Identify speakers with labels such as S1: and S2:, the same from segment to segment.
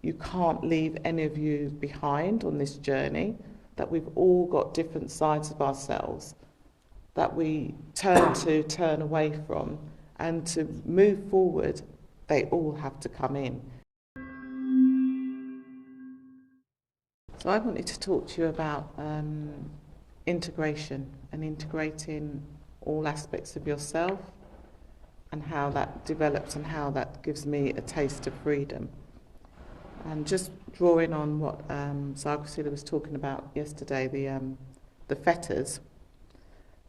S1: you can't leave any of you behind on this journey, that we've all got different sides of ourselves that we turn away from, and to move forward, they all have to come in. So I wanted to talk to you about integration and integrating all aspects of yourself and how that develops and how that gives me a taste of freedom. And just drawing on what Vajrasana was talking about yesterday, the fetters.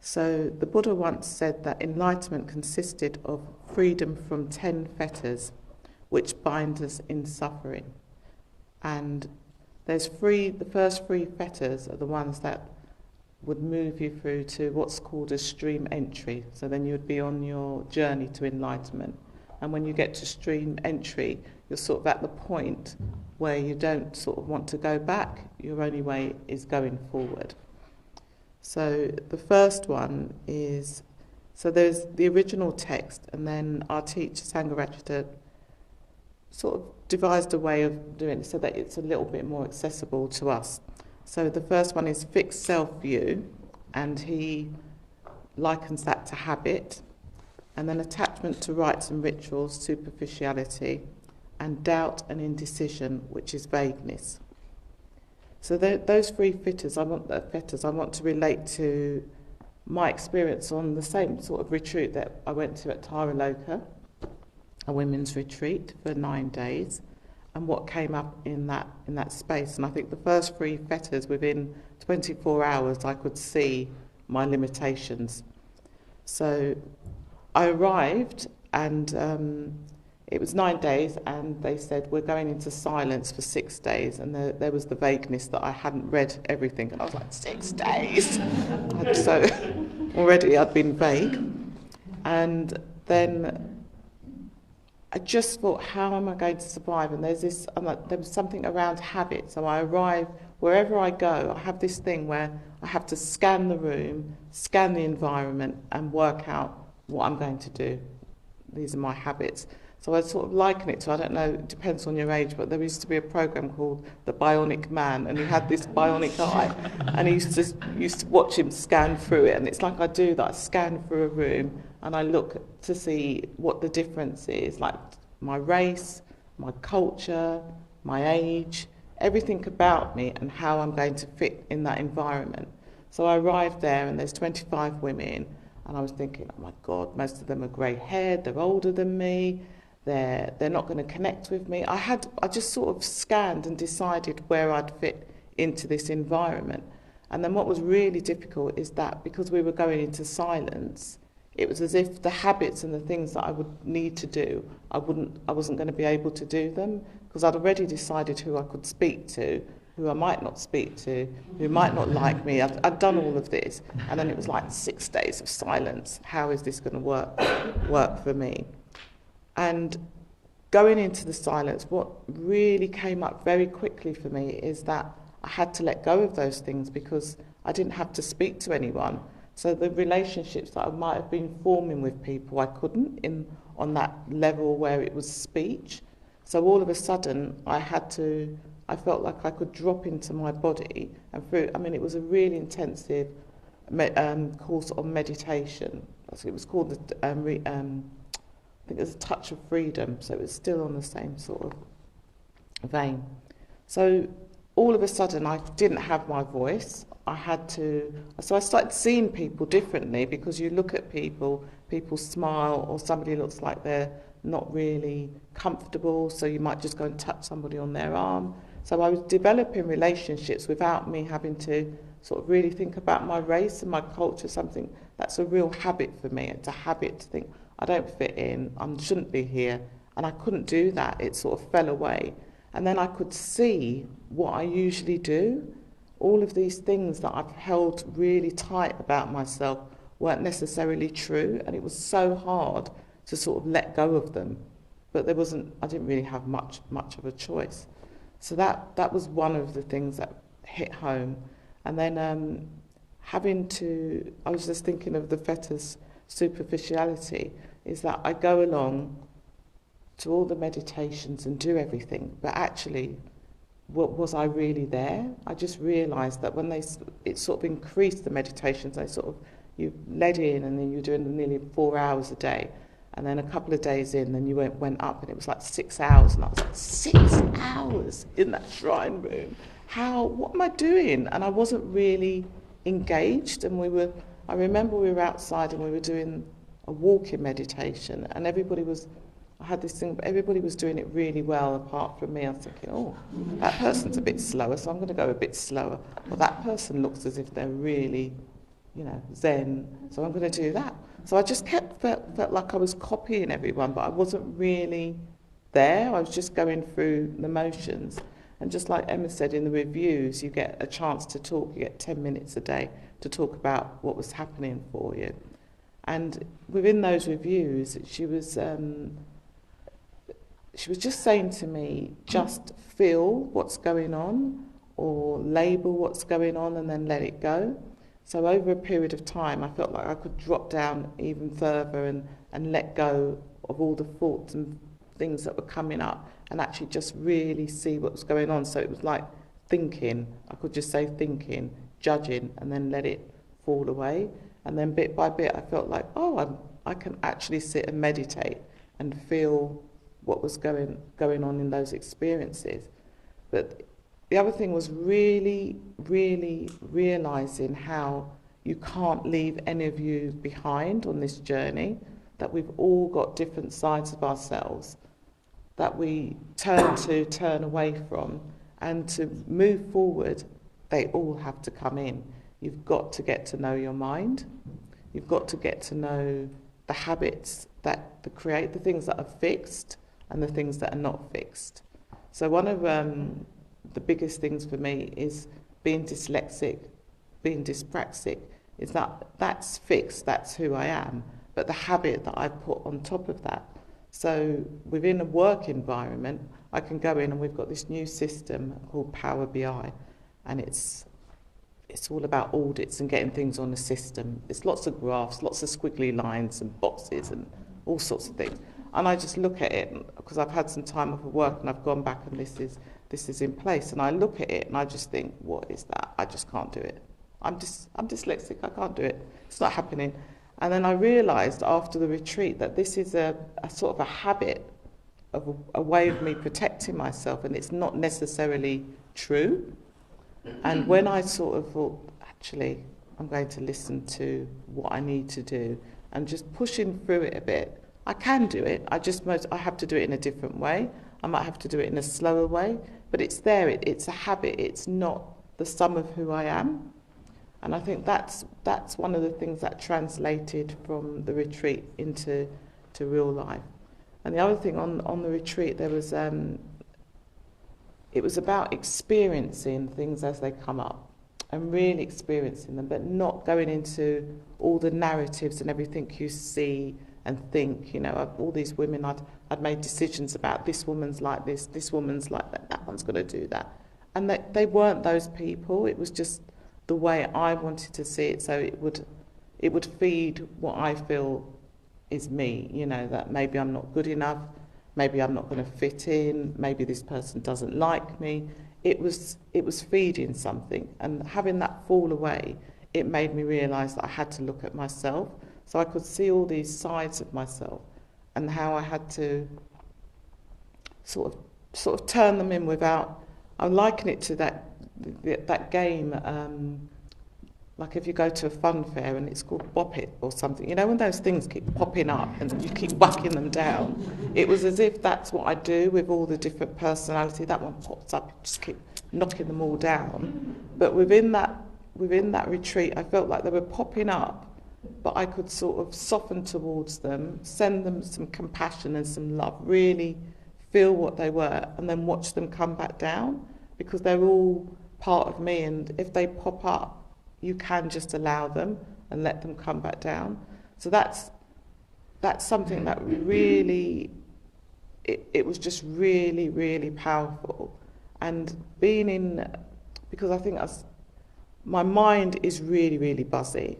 S1: So the Buddha once said that enlightenment consisted of freedom from 10 fetters which bind us in suffering. And the first 3 fetters are the ones that would move you through to what's called a stream entry. So then you would be on your journey to enlightenment. And when you get to stream entry, you're sort of at the point where you don't sort of want to go back. Your only way is going forward. So the first one is, so there's the original text, and then our teacher, Sangharakshita, sort of devised a way of doing it so that it's a little bit more accessible to us. So the first one is fixed self-view, and he likens that to habit, and then attachment to rites and rituals, superficiality, and doubt and indecision, which is vagueness. So those 3 fetters I want to relate to my experience on the same sort of retreat that I went to at Taraloka, a women's retreat for 9 days, and what came up in that space. And I think the first 3 fetters, within 24 hours, I could see my limitations. So I arrived, and it was 9 days, and they said, we're going into silence for 6 days. And there was the vagueness that I hadn't read everything. And I was like, 6 days? And so already I'd been vague. And then I just thought, how am I going to survive? And there was something around habit. So I arrive, wherever I go, I have this thing where I have to scan the room, scan the environment, and work out what I'm going to do. These are my habits. So I sort of liken it to, I don't know, it depends on your age, but there used to be a program called The Bionic Man, and he had this bionic eye, and I used to watch him scan through it, and it's like I do that. I scan through a room, and I look to see what the difference is, like my race, my culture, my age, everything about me, and how I'm going to fit in that environment. So I arrived there, and there's 25 women, and I was thinking, oh my God, most of them are grey-haired, they're older than me, they're not going to connect with me. I just sort of scanned and decided where I'd fit into this environment. And then what was really difficult is that because we were going into silence, it was as if the habits and the things that I would need to do, I wasn't going to be able to do them, because I'd already decided who I could speak to, who I might not speak to, who might not like me. I'd done all of this, and then it was like 6 days of silence. How is this going to work for me? And going into the silence, what really came up very quickly for me is that I had to let go of those things, because I didn't have to speak to anyone. So the relationships that I might have been forming with people, I couldn't on that level where it was speech. So all of a sudden, I felt like I could drop into my body and through. I mean, it was a really intensive course on meditation. It was called I think it was a touch of freedom. So it was still on the same sort of vein. So all of a sudden, I didn't have my voice. So I started seeing people differently, because you look at people smile, or somebody looks like they're not really comfortable, so you might just go and touch somebody on their arm. So I was developing relationships without me having to sort of really think about my race and my culture, something that's a real habit for me. It's a habit to think, I don't fit in, I shouldn't be here, and I couldn't do that. It sort of fell away. And then I could see what I usually do. All of these things that I've held really tight about myself weren't necessarily true, and it was so hard to sort of let go of them. But I didn't really have much of a choice. So that was one of the things that hit home. And then I was just thinking of the fetters superficiality, is that I go along to all the meditations and do everything, but actually, what was I really there? I just realised that when it sort of increased the meditations, you led in and then you were doing nearly 4 hours a day, and then a couple of days in, then you went up and it was like 6 hours, and I was like, 6 hours in that shrine room? What am I doing? And I wasn't really engaged, and I remember we were outside and we were doing a walking meditation, and I had this thing, but everybody was doing it really well apart from me. I was thinking, oh, that person's a bit slower, so I'm going to go a bit slower. Well, that person looks as if they're really, zen, so I'm going to do that. So I just felt like I was copying everyone, but I wasn't really there. I was just going through the motions. And just like Emma said, in the reviews, you get a chance to talk. You get 10 minutes a day to talk about what was happening for you. And within those reviews, she was just saying to me, just feel what's going on, or label what's going on and then let it go. So over a period of time, I felt like I could drop down even further and let go of all the thoughts and things that were coming up, and actually just really see what was going on. So it was like thinking. I could just say thinking, judging, and then let it fall away. And then bit by bit, I felt like, I can actually sit and meditate and feel what was going on in those experiences. But the other thing was really, really realising how you can't leave any of you behind on this journey, that we've all got different sides of ourselves that we turn away from, and to move forward, they all have to come in. You've got to get to know your mind. You've got to get to know the habits that create the things that are fixed and the things that are not fixed. So one of the biggest things for me is being dyslexic, being dyspraxic, is that's fixed, that's who I am, but the habit that I put on top of that. So within a work environment, I can go in and we've got this new system called Power BI, and it's all about audits and getting things on the system. It's lots of graphs, lots of squiggly lines and boxes and all sorts of things. And I just look at it, because I've had some time off of work and I've gone back and this is in place. And I look at it and I just think, what is that? I just can't do it. I'm dyslexic, I can't do it. It's not happening. And then I realised after the retreat that this is a sort of a habit, of a way of me protecting myself, and it's not necessarily true. And when I sort of thought, actually, I'm going to listen to what I need to do and just pushing through it a bit, I can do it. I have to do it in a different way. I might have to do it in a slower way, but it's there. It's a habit. It's not the sum of who I am. And I think that's one of the things that translated from the retreat into real life. And the other thing on the retreat, there was it was about experiencing things as they come up and really experiencing them, but not going into all the narratives and everything you see and think, all these women, I'd made decisions about, this woman's like this woman's like that one's going to do that. And they weren't those people. It was just the way I wanted to see it, so it would feed what I feel is me, that maybe I'm not good enough, maybe I'm not going to fit in, maybe this person doesn't like me. It was feeding something, and having that fall away, it made me realise that I had to look at myself, so I could see all these sides of myself and how I had to sort of turn them in without. I liken it to that game, like if you go to a fun fair and it's called Bop It or something, when those things keep popping up and you keep whacking them down. It was as if that's what I do with all the different personality. That one pops up, you just keep knocking them all down. But within that retreat, I felt like they were popping up, but I could sort of soften towards them, send them some compassion and some love, really feel what they were, and then watch them come back down, because they're all part of me, and if they pop up, you can just allow them and let them come back down. So that's something that really, it was just really, really powerful. And because I think my mind is really, really buzzy,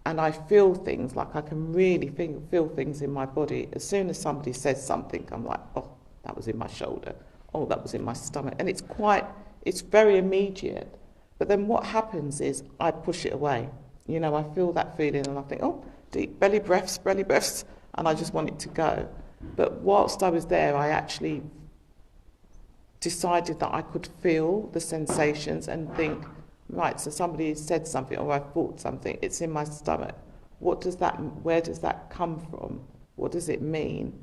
S1: and I feel things, like I can really feel things in my body. As soon as somebody says something, I'm like, oh, that was in my shoulder, oh, that was in my stomach. And it's very immediate. But then what happens is I push it away. You know, I feel that feeling and I think, oh, deep belly breaths, and I just want it to go. But whilst I was there, I actually decided that I could feel the sensations and think, right, so somebody said something or I thought something, it's in my stomach. Where does that come from? What does it mean?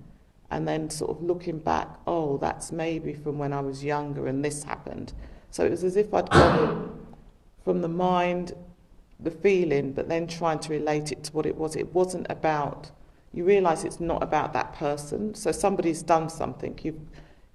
S1: And then sort of looking back, oh, that's maybe from when I was younger and this happened. So it was as if I'd gone from the mind, the feeling, but then trying to relate it to what it was. It wasn't about, you realise it's not about that person. So somebody's done something,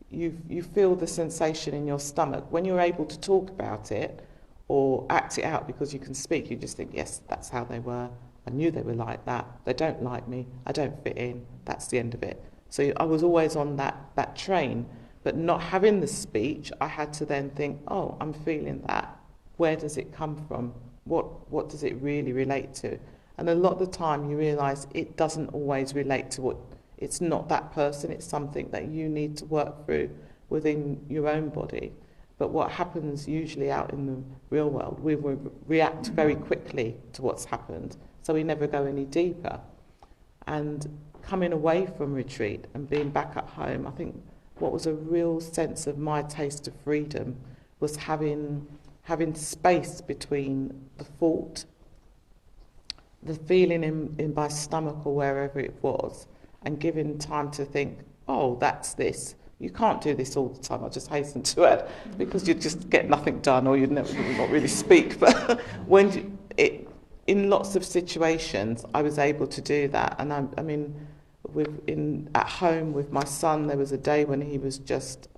S1: you feel the sensation in your stomach. When you're able to talk about it or act it out because you can speak, you just think, yes, that's how they were. I knew they were like that. They don't like me. I don't fit in. That's the end of it. So I was always on that train, but not having the speech, I had to then think, oh, I'm feeling that. Where does it come from? What does it really relate to? And a lot of the time you realise it doesn't always relate to it's not that person, it's something that you need to work through within your own body. But what happens usually out in the real world, we will react very quickly to what's happened, so we never go any deeper. And coming away from retreat and being back at home, I think what was a real sense of my taste of freedom was having space between the thought, the feeling in my stomach or wherever it was, and giving time to think, oh, that's this. You can't do this all the time, I just hasten to add, because you'd just get nothing done or you'd not really speak. But in lots of situations, I was able to do that. And I mean, at home with my son, there was a day when he was just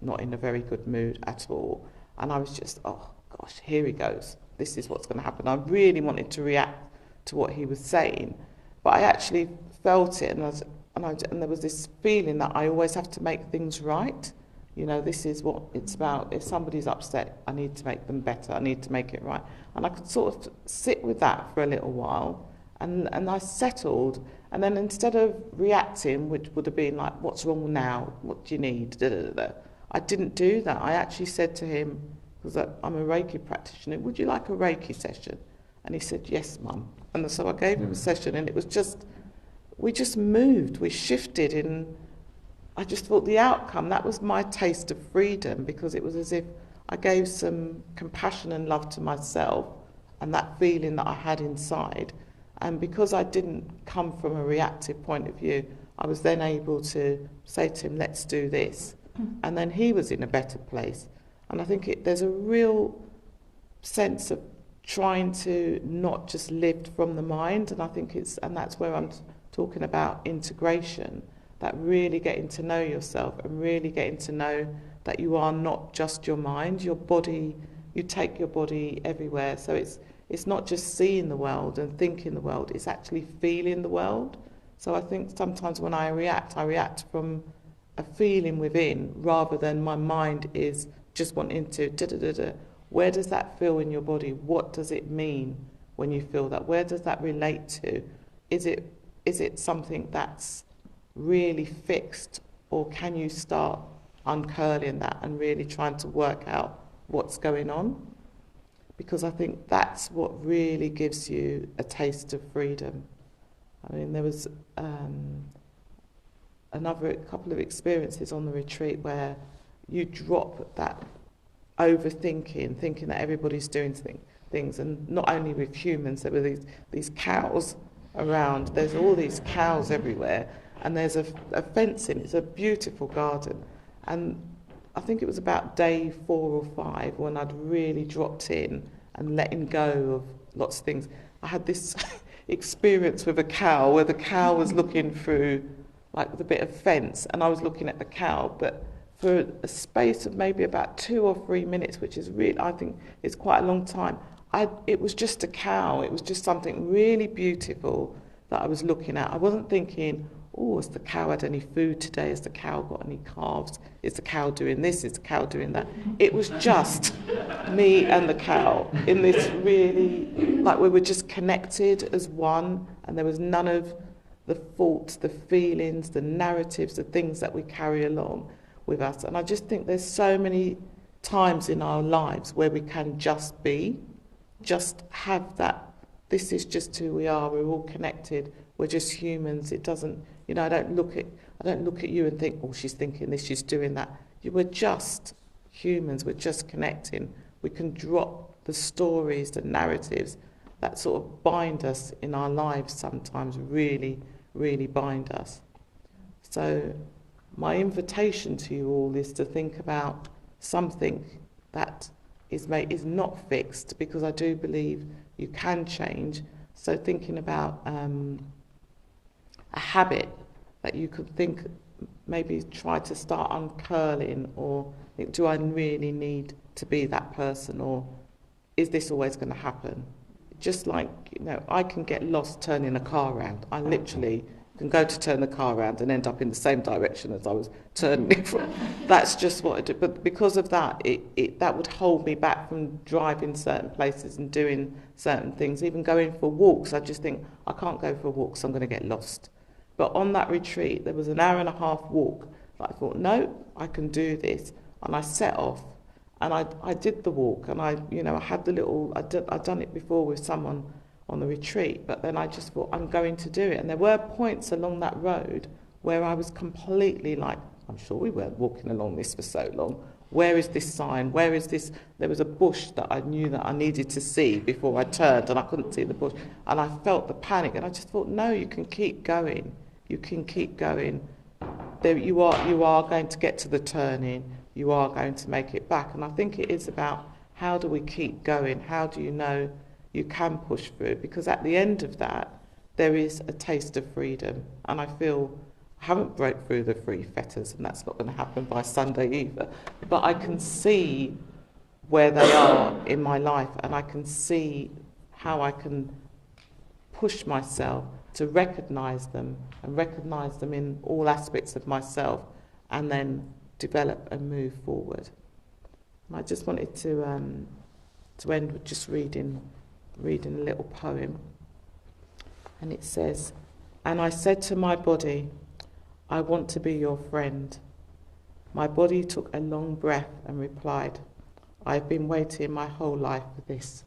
S1: not in a very good mood at all. And I was just, oh gosh, here he goes. This is what's going to happen. I really wanted to react to what he was saying, but I actually felt it, and there was this feeling that I always have to make things right. You know, this is what it's about. If somebody's upset, I need to make them better. I need to make it right. And I could sort of sit with that for a little while, and I settled. And then instead of reacting, which would have been like, what's wrong now? What do you need? Da, da, da, da. I didn't do that. I actually said to him, because I'm a Reiki practitioner, would you like a Reiki session? And he said, yes, Mum. And so I gave him a session, and it was just, we just moved, we shifted, and I just thought the outcome, that was my taste of freedom, because it was as if I gave some compassion and love to myself and that feeling that I had inside. And because I didn't come from a reactive point of view, I was then able to say to him, let's do this. And then he was in a better place. And I think there's a real sense of trying to not just live from the mind, and I think and that's where I'm talking about integration, that really getting to know yourself and really getting to know that you are not just your mind, your body, you take your body everywhere. So it's not just seeing the world and thinking the world, it's actually feeling the world. So I think sometimes when I react from a feeling within, rather than my mind is just wanting to da-da-da-da. Where does that feel in your body? What does it mean when you feel that? Where does that relate to? Is it something that's really fixed, or can you start uncurling that and really trying to work out what's going on? Because I think that's what really gives you a taste of freedom. I mean, there was a couple of experiences on the retreat where you drop that overthinking, thinking that everybody's doing things, and not only with humans, there were these cows around. There's all these cows everywhere, and there's a fencing. It's a beautiful garden, and I think it was about day 4 or 5 when I'd really dropped in and letting go of lots of things. I had this experience with a cow where the cow was looking through like the bit of fence, and I was looking at the cow, but for a space of maybe about 2 or 3 minutes, which is really, I think, is quite a long time. It was just a cow. It was just something really beautiful that I was looking at. I wasn't thinking, oh, has the cow had any food today? Has the cow got any calves? Is the cow doing this? Is the cow doing that? It was just me and the cow in this really, like we were just connected as one, and there was none of the thoughts, the feelings, the narratives, the things that we carry along with us. And I just think there's so many times in our lives where we can just be, just have that, this is just who we are, we're all connected, we're just humans. It doesn't, you know, I don't look at you and think, oh, she's thinking this, she's doing that. We're just humans, we're just connecting. We can drop the stories, the narratives that sort of bind us in our lives sometimes, really, really bind us. So my invitation to you all is to think about something that is not fixed, because I do believe you can change. So thinking about a habit that you could think, maybe try to start uncurling, or think, do I really need to be that person, or is this always going to happen? Just like, you know, I can get lost turning a car around. I literally can go to turn the car around and end up in the same direction as I was turning it from. That's just what I do. But because of that, that would hold me back from driving certain places and doing certain things. Even going for walks, I just think, I can't go for walks, I'm going to get lost. But on that retreat, there was an 1.5 hour walk that I thought, no, I can do this. And I set off, and I did the walk, and I had the little, I'd done it before with someone on the retreat, but then I just thought, I'm going to do it. And there were points along that road where I was completely like, I'm sure we weren't walking along this for so long. Where is this sign? Where is this? There was a bush that I knew that I needed to see before I turned, and I couldn't see the bush. And I felt the panic, and I just thought, no, you can keep going. You can keep going. There, you are going to get to the turning. You are going to make it back. And I think it is about, how do we keep going? How do you know you can push through? Because at the end of that, there is a taste of freedom. And I feel I haven't broke through the 3 fetters, and that's not going to happen by Sunday either. But I can see where they are in my life, and I can see how I can push myself to recognise them, and recognise them in all aspects of myself, and then develop and move forward. And I just wanted to end with just reading a little poem. And it says, "And I said to my body, I want to be your friend. My body took a long breath and replied, I've been waiting my whole life for this."